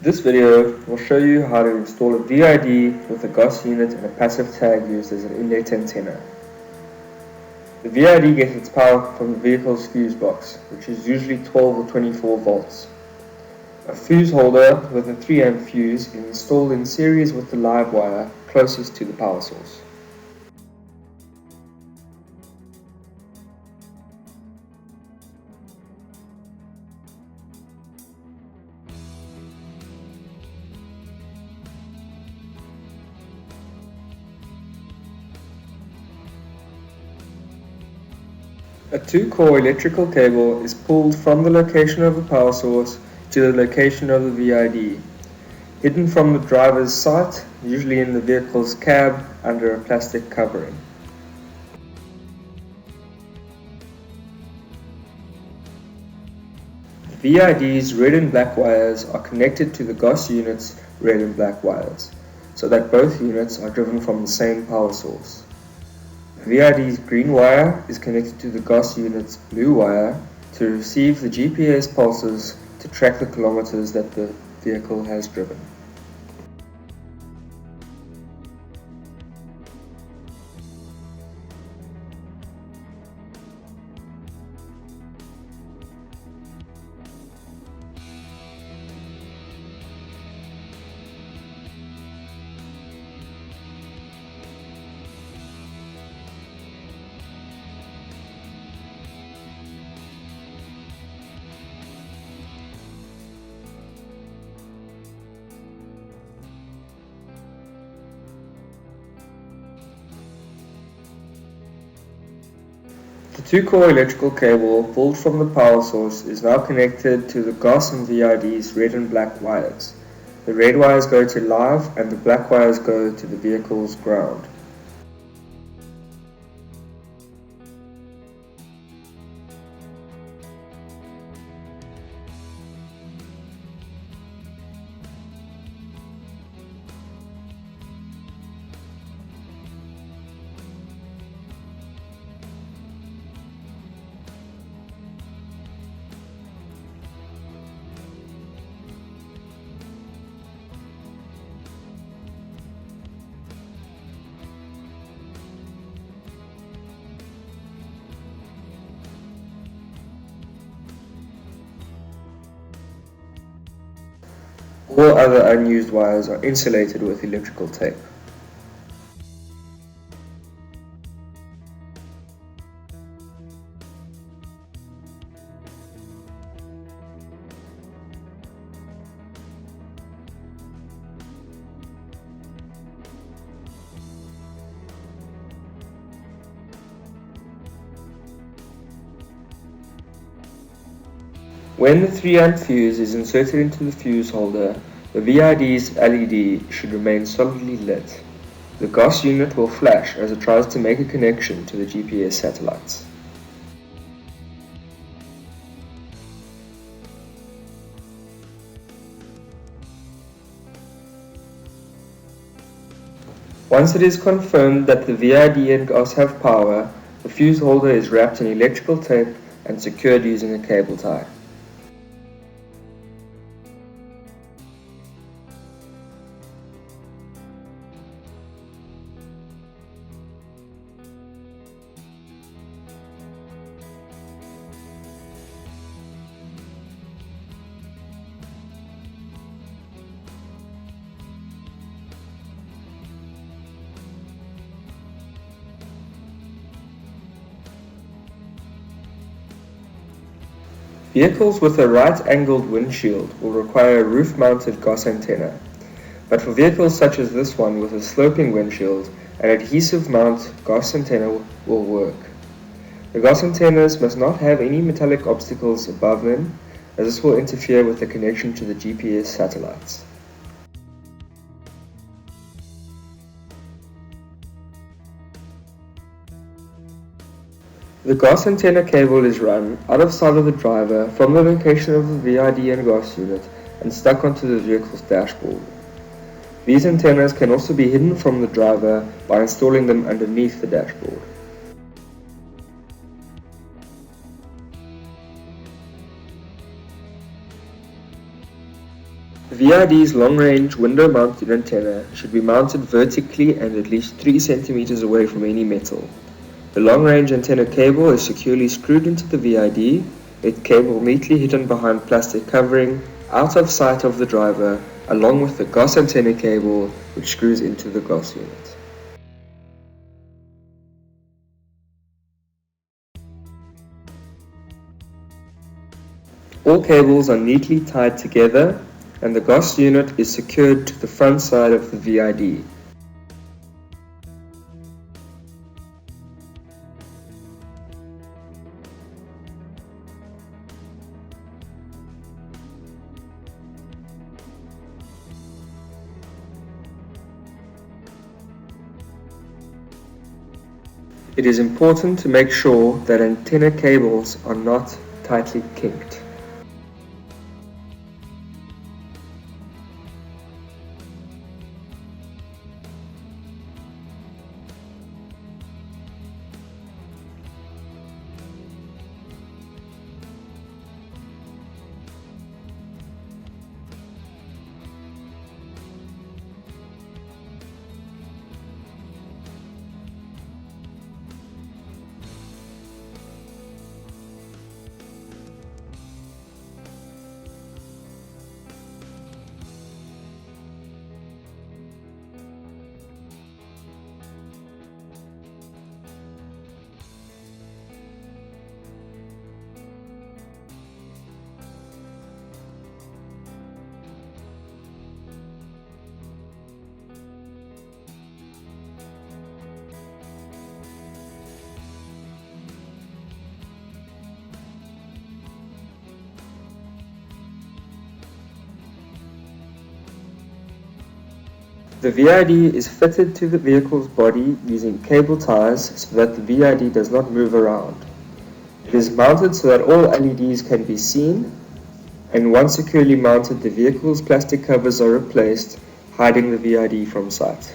This video will show you how to install a VID with a GOS unit and a passive tag used as an inlet antenna. The VID gets its power from the vehicle's fuse box, which is usually 12 or 24 volts. A fuse holder with a 3 amp fuse is installed in series with the live wire closest to the power source. A 2-core electrical cable is pulled from the location of the power source to the location of the VID, hidden from the driver's sight, usually in the vehicle's cab under a plastic covering. The VID's red and black wires are connected to the GOS unit's red and black wires, so that both units are driven from the same power source. The VID's green wire is connected to the GOS unit's blue wire to receive the GPS pulses to track the kilometers that the vehicle has driven. The 2-core electrical cable pulled from the power source is now connected to the GOS and VID's red and black wires. The red wires go to live and the black wires go to the vehicle's ground. All other unused wires are insulated with electrical tape. When the 3 amp fuse is inserted into the fuse holder, the VID's LED should remain solidly lit. The GOS unit will flash as it tries to make a connection to the GPS satellites. Once it is confirmed that the VID and GOS have power, the fuse holder is wrapped in electrical tape and secured using a cable tie. Vehicles with a right-angled windshield will require a roof-mounted GOS antenna, but for vehicles such as this one with a sloping windshield, an adhesive mount GOS antenna will work. The GOS antennas must not have any metallic obstacles above them, as this will interfere with the connection to the GPS satellites. The GOS antenna cable is run out of sight of the driver from the location of the VID and GOS unit and stuck onto the vehicle's dashboard. These antennas can also be hidden from the driver by installing them underneath the dashboard. The VID's long-range window-mounted antenna should be mounted vertically and at least 3 cm away from any metal. The long-range antenna cable is securely screwed into the VID, its cable neatly hidden behind plastic covering, out of sight of the driver, along with the GOS antenna cable which screws into the GOS unit. All cables are neatly tied together and the GOS unit is secured to the front side of the VID. It is important to make sure that antenna cables are not tightly kinked. The VID is fitted to the vehicle's body using cable ties so that the VID does not move around. It is mounted so that all LEDs can be seen, and once securely mounted, the vehicle's plastic covers are replaced, hiding the VID from sight.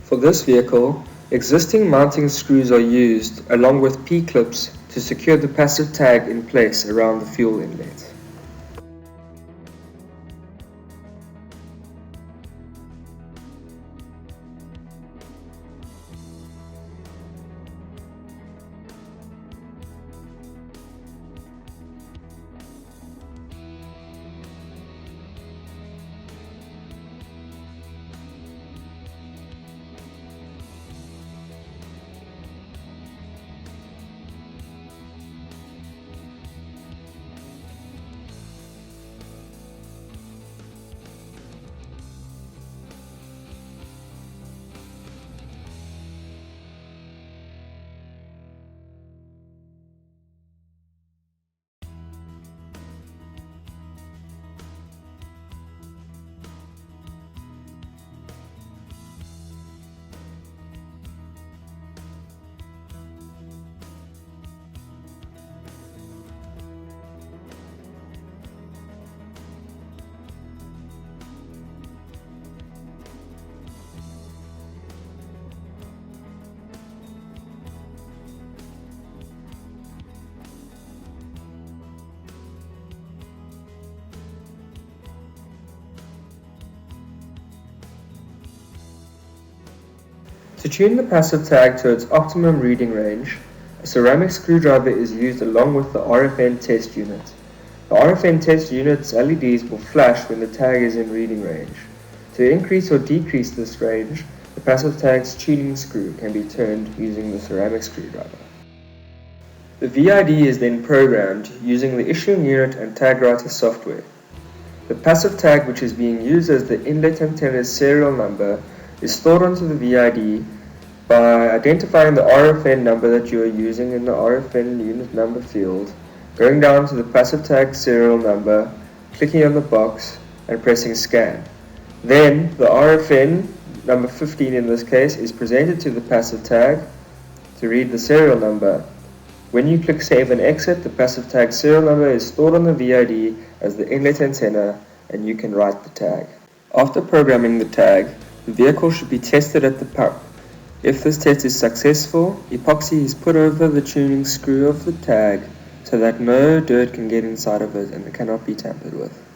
For this vehicle, existing mounting screws are used along with P-clips to secure the passive tag in place around the fuel inlet. To tune the passive tag to its optimum reading range, a ceramic screwdriver is used along with the RFN test unit. The RFN test unit's LEDs will flash when the tag is in reading range. To increase or decrease this range, the passive tag's tuning screw can be turned using the ceramic screwdriver. The VID is then programmed using the issuing unit and tag writer software. The passive tag, which is being used as the inlet antenna's serial number, is stored onto the VID by identifying the RFN number that you are using in the RFN unit number field, going down to the passive tag serial number, clicking on the box and pressing scan. Then the RFN, number 15 in this case, is presented to the passive tag to read the serial number. When you click save and exit, the passive tag serial number is stored on the VID as the inlet antenna and you can write the tag. After programming the tag, the vehicle should be tested at the pump. If this test is successful, epoxy is put over the tuning screw of the tag so that no dirt can get inside of it and it cannot be tampered with.